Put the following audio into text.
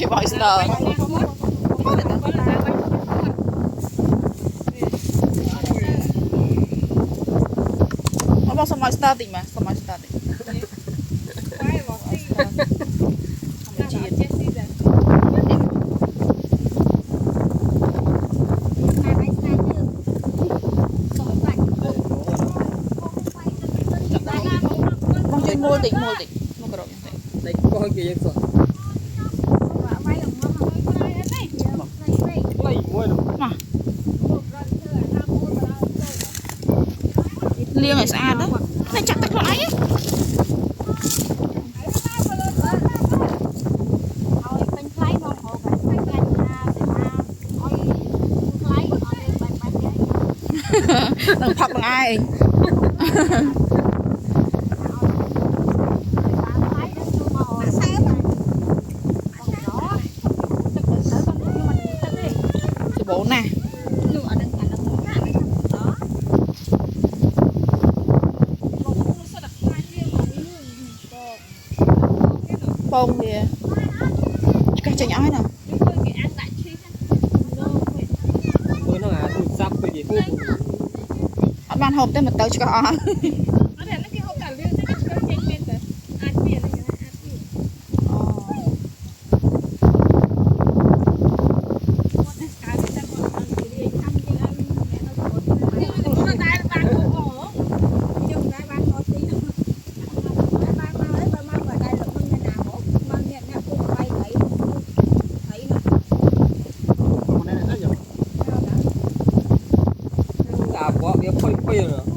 chị bói sờ nó bao xong star tỉnh mà xong star tỉnh bông chơi mua tỉnh mua cái đó đây coi kìa rồi lấy mua được mà liêng ở xa đó này chặt tắc lãi á đừng phật bằng ai chị bố nè bông kìa cái chanh ói nè mới nó là tụt dắp cái gì cũng ban hôm tới mình tới cho ó à bỏ biết phơi phơi rồi